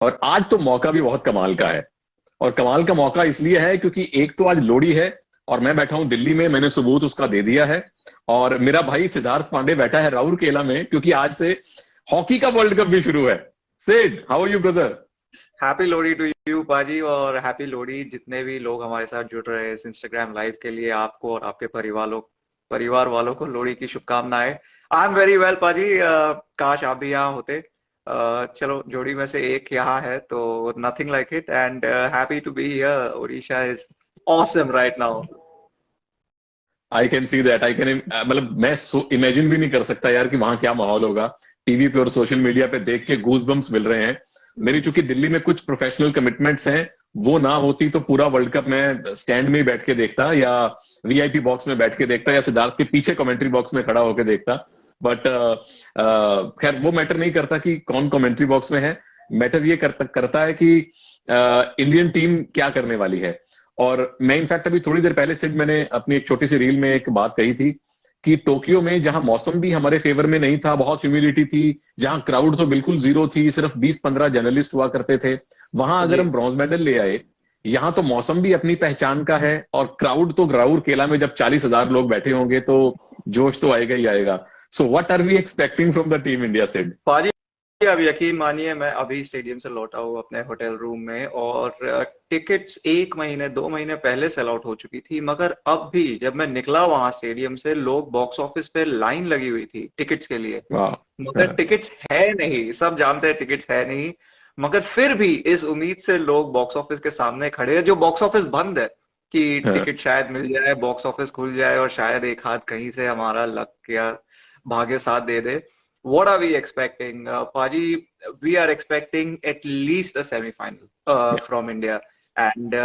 और आज तो मौका भी बहुत कमाल का है। और कमाल का मौका इसलिए है क्योंकि एक तो आज लोहड़ी है, और मैं बैठा हूं दिल्ली में, मैंने सबूत उसका दे दिया है। और मेरा भाई सिद्धार्थ पांडे बैठा है राउरकेला में, क्योंकि आज से हॉकी का वर्ल्ड कप भी शुरू है। Sid, how are you brother? Happy Lohri to you paaji, और हैप्पी लोहड़ी जितने भी लोग हमारे साथ जुड़ रहे हैं इस इंस्टाग्राम लाइव के लिए। आपको और आपके परिवार वालों को लोहड़ी की शुभकामनाएं। आई एम वेरी वेल पाजी। काश आप भी यहाँ होते। चलो, जोड़ी में से एक यहाँ है तो nothing like it, and happy to be here. Odisha is awesome right now. I can see that, I can, मतलब मैं इमेजिन भी नहीं कर सकता यार कि वहां क्या माहौल होगा। टीवी पे और सोशल मीडिया पे देख के गूज बम्स मिल रहे हैं। मेरी चूंकि दिल्ली में कुछ प्रोफेशनल कमिटमेंट्स हैं, वो ना होती तो पूरा वर्ल्ड कप मैं स्टैंड में ही बैठ के देखता, या वीआईपी बॉक्स में बैठ के देखता, या सिद्धार्थ के पीछे कमेंट्री बॉक्स में खड़ा होकर देखता। बट खैर वो मैटर नहीं करता कि कौन कमेंट्री बॉक्स में है। मैटर ये करता है कि इंडियन टीम क्या करने वाली है। और मैं इनफैक्ट अभी थोड़ी देर पहले सिर्फ मैंने अपनी एक छोटी सी रील में एक बात कही थी कि टोक्यो में जहां मौसम भी हमारे फेवर में नहीं था, बहुत ह्यूमिडिटी थी, जहां क्राउड तो बिल्कुल जीरो थी, सिर्फ 20-15 जर्नलिस्ट हुआ करते थे, वहां अगर जी। हम ब्रॉन्ज मेडल ले आए। यहाँ तो मौसम भी अपनी पहचान का है, और क्राउड तो राउर केला में जब 40,000 लोग बैठे होंगे तो जोश तो आएगा ही आएगा। So what are we expecting from the team India Sid? Paaji, अब यकीन मानिए, मैं अभी स्टेडियम से लौटा हूँ अपने होटल रूम में, और टिकट्स 1 महीने 2 महीने पहले सेल आउट हो चुकी थी। मगर अब भी जब मैं निकला वहां स्टेडियम से, लोग बॉक्स ऑफिस पे लाइन लगी हुई थी टिकट्स के लिए। वाह। मगर टिकट्स है नहीं, सब जानते हैं टिकट्स है नहीं। मगर फिर भी इस उम्मीद से लोग बॉक्स ऑफिस के सामने खड़े हैं, जो बॉक्स ऑफिस बंद है, कि टिकट शायद मिल जाए, बॉक्स ऑफिस खुल जाए और शायद एक हाथ कहीं से हमारा लक या भाग्य साथ दे दे। What are we expecting? Paji, we are expecting at least a semi-final from India. And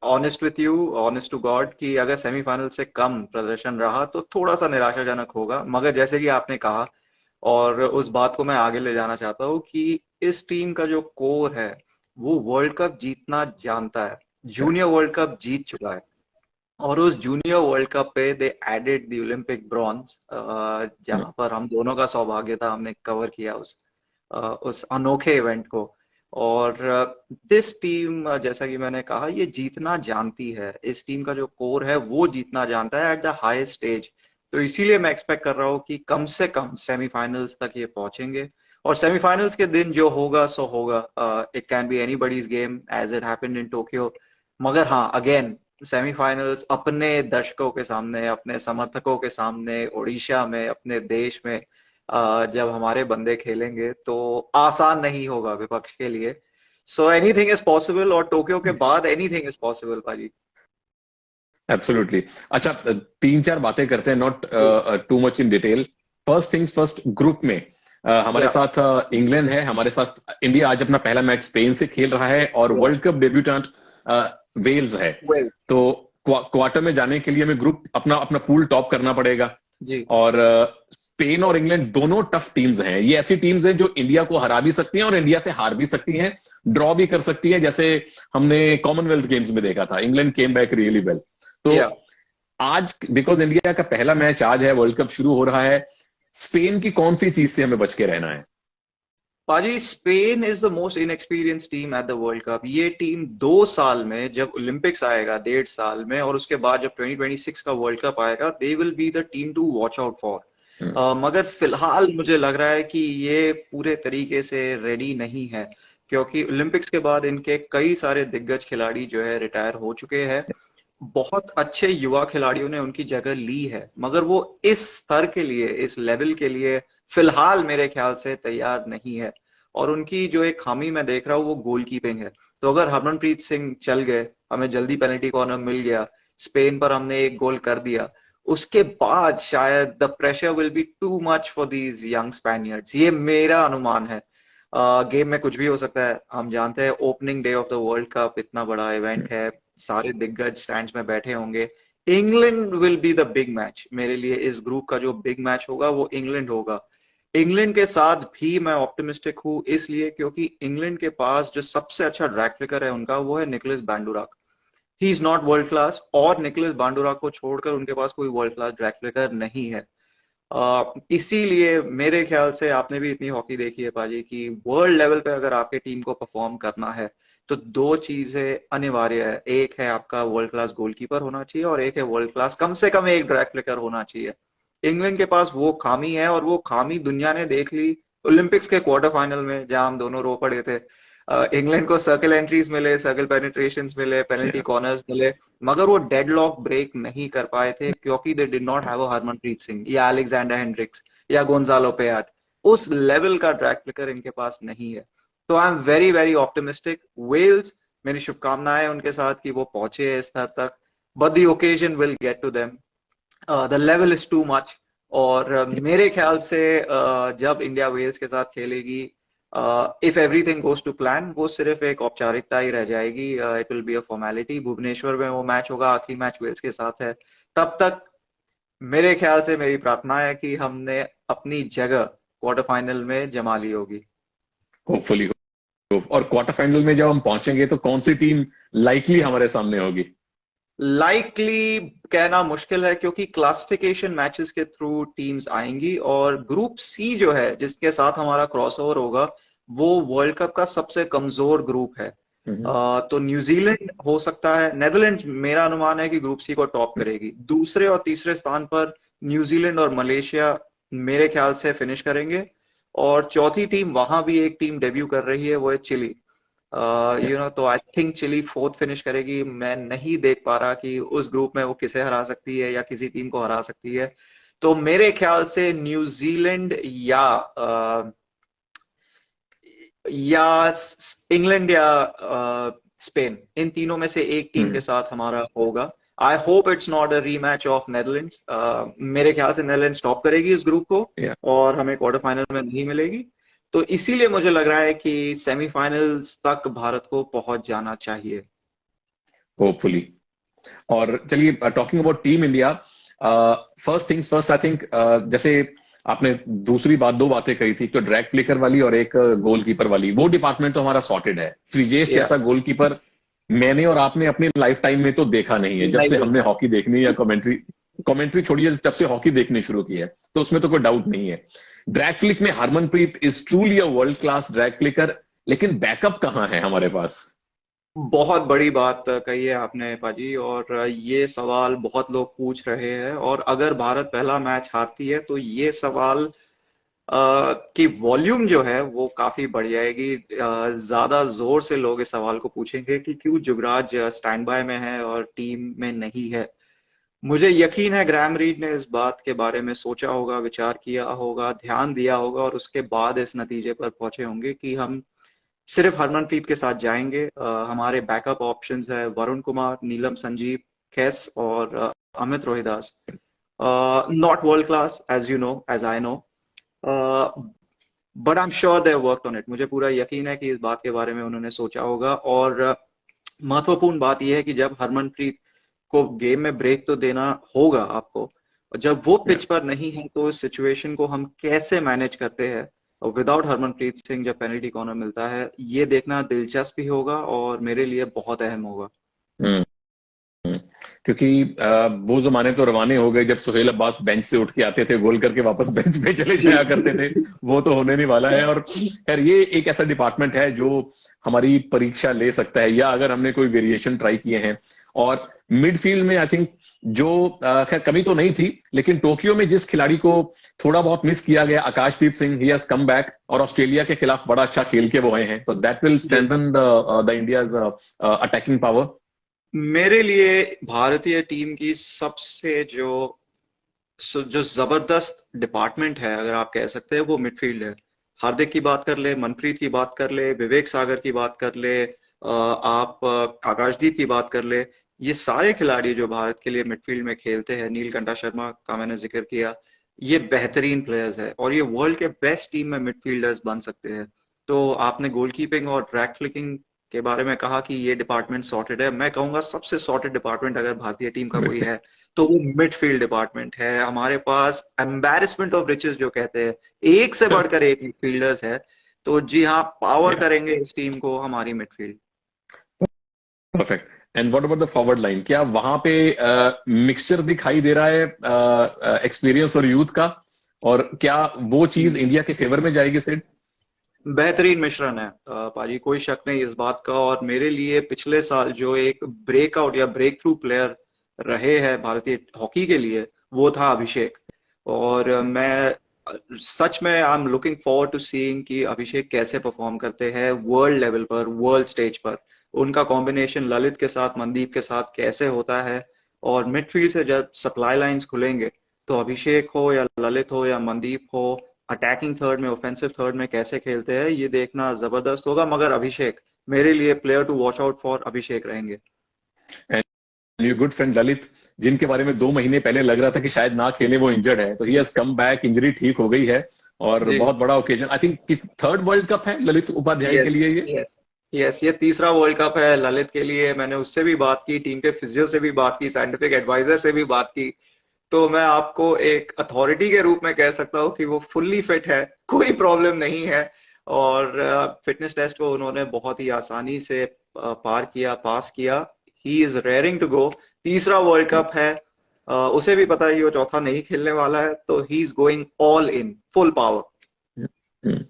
honest with you, honest to God, कि अगर सेमीफाइनल से कम प्रदर्शन रहा तो थोड़ा सा निराशाजनक होगा। मगर जैसे कि आपने कहा, और उस बात को मैं आगे ले जाना चाहता हूँ, कि इस टीम का जो कोर है वो वर्ल्ड कप जीतना जानता है। जूनियर वर्ल्ड कप जीत चुका है, और उस जूनियर वर्ल्ड कप पे they added the Olympic bronze, जहां पर हम दोनों का सौभाग्य था, हमने कवर किया उस अनोखे इवेंट को। और दिस टीम, जैसा कि मैंने कहा, ये जीतना जानती है। इस टीम का जो कोर है वो जीतना जानता है एट द हाईएस्ट स्टेज। तो इसीलिए मैं एक्सपेक्ट कर रहा हूँ कि कम से कम सेमीफाइनल्स तक ये पहुंचेंगे। और सेमीफाइनल्स के दिन जो होगा सो होगा। It can be anybody's game as it happened in Tokyo. मगर हाँ, अगेन, सेमीफाइनल्स अपने दर्शकों के सामने, अपने समर्थकों के सामने, उड़ीसा में, अपने देश में, जब हमारे बंदे खेलेंगे तो आसान नहीं होगा विपक्ष के लिए। सो एनीथिंग इज पॉसिबल, और टोक्यो के बाद एनीथिंग इज पॉसिबल पाजी। एब्सोल्युटली। अच्छा, तीन चार बातें करते हैं, not too much in detail. First things first, group में हमारे या साथ इंग्लैंड है, हमारे साथ इंडिया आज अपना पहला मैच स्पेन से खेल रहा है, और वर्ल्ड कप डेब्यूटेंट वेल्स है। वेल्स। तो क्वार्टर में जाने के लिए हमें ग्रुप अपना अपना पूल टॉप करना पड़ेगा। जी। और स्पेन और इंग्लैंड दोनों टफ टीम्स हैं। ये ऐसी टीम्स हैं जो इंडिया को हरा भी सकती हैं और इंडिया से हार भी सकती हैं, ड्रॉ भी कर सकती है, जैसे हमने कॉमनवेल्थ गेम्स में देखा था, England came back really well. तो या आज बिकॉज इंडिया का पहला मैच आज है, वर्ल्ड कप शुरू हो रहा है, स्पेन की कौन सी चीज से हमें बच के रहना है? पाजी, Spain is the most inexperience team at the world cup. ये टीम 2 साल में, जब ओलंपिक्स आएगा 1.5 साल में, और उसके बाद जब 2026 का वर्ल्ड कप आएगा, they will be the team to watch out for. मगर फिलहाल मुझे लग रहा है कि ये पूरे तरीके से रेडी नहीं है, क्योंकि ओलंपिक्स के बाद इनके कई सारे दिग्गज खिलाड़ी जो है रिटायर हो चुके हैं। बहुत अच्छे युवा खिलाड़ियों ने उनकी जगह ली है, मगर वो इस स्तर के लिए, इस लेवल के लिए फिलहाल मेरे ख्याल से तैयार नहीं है। और उनकी जो एक खामी मैं देख रहा हूँ वो गोलकीपिंग है। तो अगर हरमनप्रीत सिंह चल गए, हमें जल्दी पेनल्टी कॉर्नर मिल गया, स्पेन पर हमने एक गोल कर दिया, उसके बाद शायद the pressure will be too much for these young Spaniards. ये मेरा अनुमान है। गेम में कुछ भी हो सकता है, हम जानते हैं opening day of the world cup, इतना बड़ा इवेंट है, सारे दिग्गज स्टैंड्स में बैठे होंगे। England will be the big match मेरे लिए। इस ग्रुप का जो बिग मैच होगा वो इंग्लैंड होगा। इंग्लैंड के साथ भी मैं ऑप्टिमिस्टिक हूँ, इसलिए क्योंकि इंग्लैंड के पास जो सबसे अच्छा ट्रैक रिकॉर्ड है उनका, वो है Nicholas Bandurak. He is not world class, और निकोलस बांडूराक को छोड़कर उनके पास कोई वर्ल्ड क्लास ट्रैक रिकॉर्ड नहीं है। इसीलिए मेरे ख्याल से आपने भी इतनी हॉकी देखी है पाजी कि वर्ल्ड लेवल पे अगर आपके टीम को परफॉर्म करना है तो दो चीजें अनिवार्य है। एक है आपका वर्ल्ड क्लास गोलकीपर होना चाहिए और एक है वर्ल्ड क्लास कम से कम एक ड्रैग फ्लिकर होना चाहिए। इंग्लैंड के पास वो खामी है और वो खामी दुनिया ने देख ली ओलंपिक्स के क्वार्टर फाइनल में जहां हम दोनों रो पड़े थे। इंग्लैंड को सर्कल एंट्रीज मिले, सर्कल पेनिट्रेशंस मिले, पेनल्टी Yeah. कॉर्नर्स मिले, मगर वो डेडलॉक ब्रेक नहीं कर पाए थे क्योंकि they did not have a Harmanpreet Singh या अलेक्जेंडर हेंड्रिक्स या गोंजालो पेयाट। उस लेवल का ड्रैग फ्लिकर इनके पास नहीं है। तो I am very very optimistic. Wales, मेरी शुभकामनाएं उनके साथ कि वो पहुंचे इस स्तर तक, but the occasion will get to them, the level is too much. और मेरे ख्याल से जब इंडिया वेल्स के साथ खेलेगी, if everything goes to plan, वो सिर्फ एक औपचारिकता ही रह जाएगी। It will be a formality. Bhubaneswar में वो मैच होगा, आखिरी मैच वेल्स के साथ है। तब तक मेरे ख्याल से मेरी प्रार्थना है कि हमने अपनी जगह क्वार्टर फाइनल में जमा ली होगी। होपफुली। और क्वार्टर फाइनल में जब हम पहुंचेंगे तो कौन सी टीम लाइकली हमारे सामने होगी? लाइकली कहना मुश्किल है क्योंकि क्लासिफिकेशन मैचेस के थ्रू टीम्स आएंगी और ग्रुप सी जो है जिसके साथ हमारा क्रॉसओवर होगा वो वर्ल्ड कप का सबसे कमजोर ग्रुप है। हम्म। तो न्यूजीलैंड हो सकता है, नेदरलैंड मेरा अनुमान है कि ग्रुप सी को टॉप करेगी। दूसरे और तीसरे स्थान पर न्यूजीलैंड और मलेशिया मेरे ख्याल से फिनिश करेंगे। और चौथी टीम, वहां भी एक टीम डेब्यू कर रही है, वो है चिली। तो I think Chile fourth finish करेगी। मैं नहीं देख पा रहा कि उस ग्रुप में वो किसे हरा सकती है या किसी टीम को हरा सकती है। तो मेरे ख्याल से न्यूजीलैंड या इंग्लैंड या स्पेन, इन तीनों में से एक टीम के हम्म। साथ हमारा होगा। I hope it's not a rematch of Netherlands. मेरे ख्याल से नेदरलैंड्स टॉप करेगी इस ग्रुप को या और हमें क्वार्टर फाइनल में नहीं मिलेगी। तो इसीलिए मुझे लग रहा है कि सेमीफाइनल्स तक भारत को पहुंच जाना चाहिए। होपफुली। और चलिए, talking about team India, first things first, I think जैसे आपने दूसरी बात, दो बातें कही थी, तो ड्रैग फ्लिकर वाली और एक गोलकीपर वाली, वो डिपार्टमेंट तो हमारा सॉर्टेड है। श्रीजेश या जैसा गोलकीपर मैंने और आपने अपनी लाइफ टाइम में तो देखा नहीं है, जब नहीं से हमने देखा। हॉकी देखनी या कमेंट्री कमेंट्री छोड़िए, जब से हॉकी देखनी शुरू की है, तो उसमें तो कोई डाउट नहीं है। ड्रैग फ्लिक में Harmanpreet is truly a world class drag flicker, लेकिन बैकअप कहाँ है हमारे पास? बहुत बड़ी बात कही है आपने पाजी, और ये सवाल बहुत लोग पूछ रहे हैं। और अगर भारत पहला मैच हारती है तो ये सवाल की वॉल्यूम जो है वो काफी बढ़ जाएगी। ज्यादा जोर से लोग इस सवाल को पूछेंगे कि क्यों जुगराज स्टैंड बाय में है और टीम में नहीं है। मुझे यकीन है ग्रैम रीड ने इस बात के बारे में सोचा होगा, विचार किया होगा, ध्यान दिया होगा और उसके बाद इस नतीजे पर पहुंचे होंगे कि हम सिर्फ हरमनप्रीत के साथ जाएंगे। हमारे बैकअप ऑप्शंस है वरुण कुमार, नीलम संजीव, कैस और Amit Rohidas. Not world class as you know, as I know, but I am sure they worked on it. मुझे पूरा यकीन है कि इस बात के बारे में उन्होंने सोचा होगा। और महत्वपूर्ण बात यह है कि जब हरमनप्रीत को गेम में ब्रेक तो देना होगा आपको, और जब वो पिच पर नहीं है तो इस सिचुएशन को हम कैसे मैनेज करते हैं और विदाउट हरमनप्रीत सिंह जब पेनल्टी कॉर्नर मिलता है, ये देखना दिलचस्प भी होगा और मेरे लिए बहुत अहम होगा। हम्म। क्योंकि वो जमाने तो रवाने हो गए जब सुहेल अब्बास बेंच से उठ के आते थे, गोल करके वापस बेंच पे चले जाया करते थे। वो तो होने नहीं वाला है। और खैर, ये एक ऐसा डिपार्टमेंट है जो हमारी परीक्षा ले सकता है, या अगर हमने कोई वेरिएशन ट्राई किए हैं। और मिडफील्ड में आई थिंक जो खैर कमी तो नहीं थी, लेकिन टोक्यो में जिस खिलाड़ी को थोड़ा बहुत मिस किया गया, Akashdeep Singh, he has come back और ऑस्ट्रेलिया के खिलाफ बड़ा अच्छा खेल के वो आए हैं, तो दैट विल जी, strengthen the India's attacking power. मेरे लिए भारतीय टीम की सबसे जो जबरदस्त डिपार्टमेंट है अगर आप कह सकते हैं, वो मिडफील्ड है। हार्दिक की बात कर ले, मनप्रीत की बात कर ले, विवेक सागर की बात कर ले, आप आकाशदीप की बात कर ले, ये सारे खिलाड़ी जो भारत के लिए मिडफील्ड में खेलते हैं, नीलकंठा शर्मा का मैंने जिक्र किया, ये बेहतरीन प्लेयर्स है और ये वर्ल्ड के बेस्ट टीम में मिडफील्डर्स बन सकते हैं। तो आपने गोलकीपिंग और ट्रैक फ्लिकिंग के बारे में कहा कि ये डिपार्टमेंट सॉर्टेड है। मैं कहूंगा सबसे सॉर्टेड डिपार्टमेंट अगर भारतीय टीम का कोई है तो वो मिडफील्ड डिपार्टमेंट है। हमारे पास एम्बैरेसमेंट ऑफ रिचेस जो कहते हैं, एक से बढ़कर एक मिडफील्डर्स है। तो जी हाँ, पावर करेंगे इस टीम को हमारी midfield. Perfect. And what about the forward line? क्या वहां पे मिक्सचर दिखाई दे रहा है एक्सपीरियंस और यूथ का? और क्या वो चीज इंडिया के फेवर में जाएगी सिड? बेहतरीन मिश्रण है पाजी, कोई शक नहीं इस बात का। और मेरे लिए पिछले साल जो एक ब्रेकआउट या ब्रेक थ्रू प्लेयर रहे हैं भारतीय हॉकी के लिए, वो था अभिषेक। और मैं सच में I am looking forward to seeing कि अभिषेक कैसे परफॉर्म करते हैं वर्ल्ड लेवल पर, वर्ल्ड स्टेज पर। उनका कॉम्बिनेशन ललित के साथ, मनदीप के साथ कैसे होता है। और मिडफील्ड से जब सप्लाई लाइंस खुलेंगे तो अभिषेक हो या ललित हो या मनदीप हो, अटैकिंग थर्ड में, ऑफेंसिव थर्ड में कैसे खेलते हैं, ये देखना जबरदस्त होगा। मगर अभिषेक मेरे लिए player to watch out for Abhishek रहेंगे। योर गुड फ्रेंड ललित, जिनके बारे में 2 महीने पहले लग रहा था कि शायद ना खेले, वो इंजर्ड है, तो ही हैज कम बैक, इंजरी ठीक हो गई है। और जी। बहुत बड़ा occasion, I think third world cup है ललित उपाध्याय के यस लिए ये। यस यस, ये तीसरा वर्ल्ड कप है ललित के लिए। मैंने उससे भी बात की, टीम के फिजियो से भी बात की, साइंटिफिक एडवाइजर से भी बात की। तो मैं आपको एक अथॉरिटी के रूप में कह सकता हूँ कि वो फुल्ली फिट है, कोई प्रॉब्लम नहीं है। और फिटनेस टेस्ट को उन्होंने बहुत ही आसानी से पार किया, पास किया। He is raring to go. तीसरा वर्ल्ड कप है, उसे भी पता है कि वो चौथा नहीं खेलने वाला है, तो he is going all in, full power. Hmm.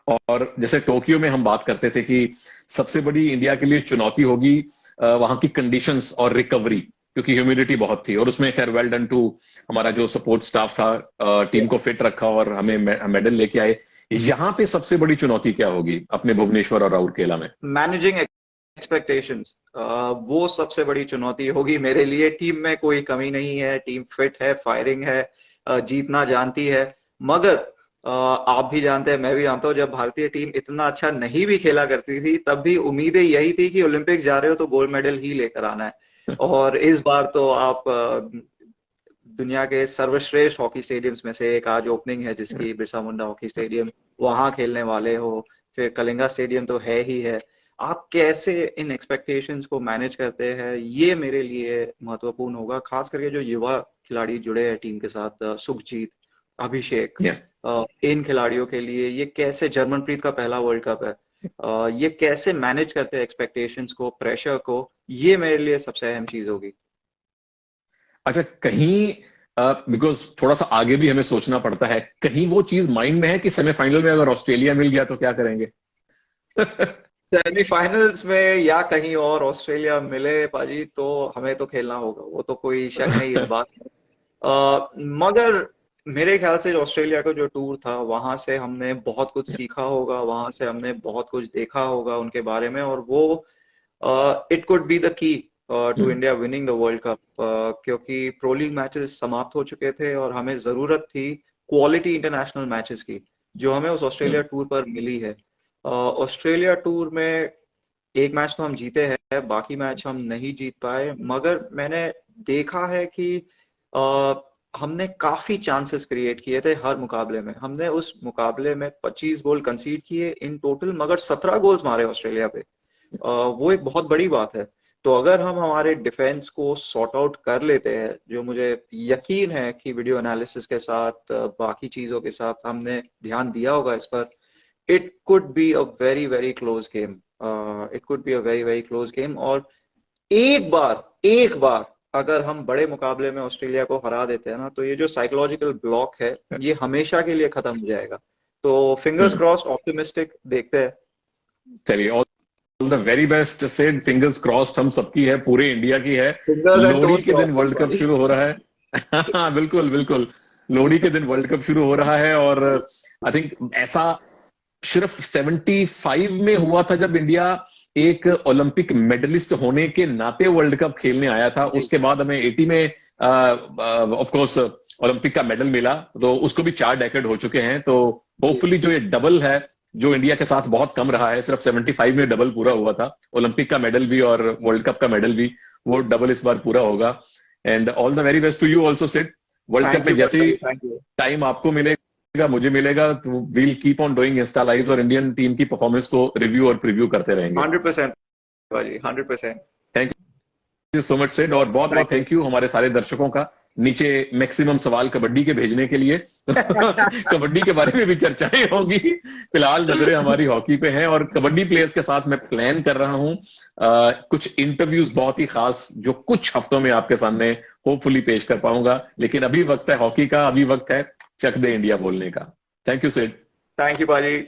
और जैसे टोक्यो में हम बात करते थे कि सबसे बड़ी इंडिया के लिए चुनौती होगी वहां की कंडीशंस और रिकवरी, क्योंकि ह्यूमिडिटी बहुत थी। और उसमें खैर वेल डन टू हमारा जो सपोर्ट स्टाफ था, टीम को फिट रखा और हमें मेडल लेके आए। यहाँ पे सबसे बड़ी चुनौती क्या होगी अपने भुवनेश्वर और राउरकेला में? मैनेजिंग एक्सपेक्टेशंस, वो सबसे बड़ी चुनौती होगी मेरे लिए। टीम में कोई कमी नहीं है, टीम फिट है, फायरिंग है, जीतना जानती है। मगर आप भी जानते हैं, मैं भी जानता हूँ, जब भारतीय टीम इतना अच्छा नहीं भी खेला करती थी तब भी उम्मीदें यही थी कि ओलंपिक्स जा रहे हो तो गोल्ड मेडल ही लेकर आना है। और इस बार तो आप दुनिया के सर्वश्रेष्ठ हॉकी स्टेडियम्स में से एक आज ओपनिंग है जिसकी, बिरसा मुंडा हॉकी स्टेडियम, वहां खेलने वाले हो। फिर कलिंगा स्टेडियम तो है ही है। आप कैसे इन एक्सपेक्टेशंस को मैनेज करते हैं, ये मेरे लिए महत्वपूर्ण होगा। खास करके जो युवा खिलाड़ी जुड़े हैं टीम के साथ, सुखजीत, अभिषेक, Yeah. इन खिलाड़ियों के लिए ये कैसे, जर्मनप्रीत का पहला वर्ल्ड कप है, ये कैसे मैनेज करते हैं एक्सपेक्टेशंस को, प्रेशर को, ये मेरे लिए सबसे अहम चीज होगी। अच्छा, कहीं बिकॉज थोड़ा सा आगे भी हमें सोचना पड़ता है, कहीं वो चीज माइंड में है कि सेमीफाइनल में अगर ऑस्ट्रेलिया मिल गया तो क्या करेंगे? सेमीफाइनल्स में या कहीं और ऑस्ट्रेलिया मिले पाजी, तो हमें तो खेलना होगा, वो तो कोई शक नहीं इस बात में। मगर मेरे ख्याल से ऑस्ट्रेलिया का जो टूर था, वहां से हमने बहुत कुछ सीखा होगा, वहां से हमने बहुत कुछ देखा होगा उनके बारे में। और वो it could be the key to India winning the world cup, क्योंकि प्रो लीग मैचेस समाप्त हो चुके थे और हमें जरूरत थी क्वालिटी इंटरनेशनल मैचेस की, जो हमें उस ऑस्ट्रेलिया टूर पर मिली है। ऑस्ट्रेलिया टूर में एक मैच तो हम जीते हैं, बाकी मैच हम नहीं जीत पाए। मगर मैंने देखा है कि हमने काफी चांसेस क्रिएट किए थे हर मुकाबले में। हमने उस मुकाबले में 25 गोल कंसीड किए इन टोटल, मगर 17 गोल्स मारे ऑस्ट्रेलिया पे। वो एक बहुत बड़ी बात है। तो अगर हम हमारे डिफेंस को सॉर्ट आउट कर लेते हैं, जो मुझे यकीन है कि वीडियो एनालिसिस के साथ, बाकी चीजों के साथ हमने ध्यान दिया होगा इस पर, it could be a very very close game. It could be a very very close game. और एक बार अगर हम बड़े मुकाबले में ऑस्ट्रेलिया को हरा देते हैं ना, तो ये जो साइकोलॉजिकल ब्लॉक है, ये हमेशा के लिए खत्म हो जाएगा। तो फिंगर्स क्रॉस्ड, ऑप्टिमिस्टिक, देखते हैं। चलिए, all the very best said, fingers crossed हम सबकी है, पूरे इंडिया की है। फिंगर्स एंड लोहड़ी टोज के दिन क्रॉस्ड वर्ल्ड कप भाई। शुरू हो रहा है। हाँ, बिल्कुल बिल्कुल, लोहड़ी के दिन वर्ल्ड कप शुरू हो रहा है। और आई थिंक ऐसा सिर्फ 75 में हुआ था जब इंडिया एक ओलंपिक मेडलिस्ट होने के नाते वर्ल्ड कप खेलने आया था। उसके बाद हमें 80 में ऑफ कोर्स ओलंपिक का मेडल मिला, तो उसको भी 4 डेकेड हो चुके हैं। तो होपफुली जो ये डबल है, जो इंडिया के साथ बहुत कम रहा है, सिर्फ 75 में डबल पूरा हुआ था, ओलंपिक का मेडल भी और वर्ल्ड कप का मेडल भी, वो डबल इस बार पूरा होगा। And all the very best to you also Sid. World cup thank में यू जैसे ही थैंक यू। टाइम आपको मिलेगा, मुझे मिलेगा, तो we'll keep on doing insta live और इंडियन टीम की परफॉर्मेंस को रिव्यू और प्रीव्यू करते रहेंगे। 100% भाई, 100%। Thank you so much Sid, और बहुत बहुत थैंक यू। थैंक यू हमारे सारे दर्शकों का नीचे मैक्सिमम सवाल कबड्डी के भेजने के लिए। कबड्डी के बारे में भी चर्चाएं होगी। फिलहाल नजरें हमारी हॉकी पे हैं, और कबड्डी प्लेयर्स के साथ मैं प्लान कर रहा हूं कुछ इंटरव्यूज बहुत ही खास, जो कुछ हफ्तों में आपके सामने होपफुली पेश कर पाऊंगा। लेकिन अभी वक्त है हॉकी का, अभी वक्त है चक दे इंडिया बोलने का। Thank you Sid. Thank you बाजी।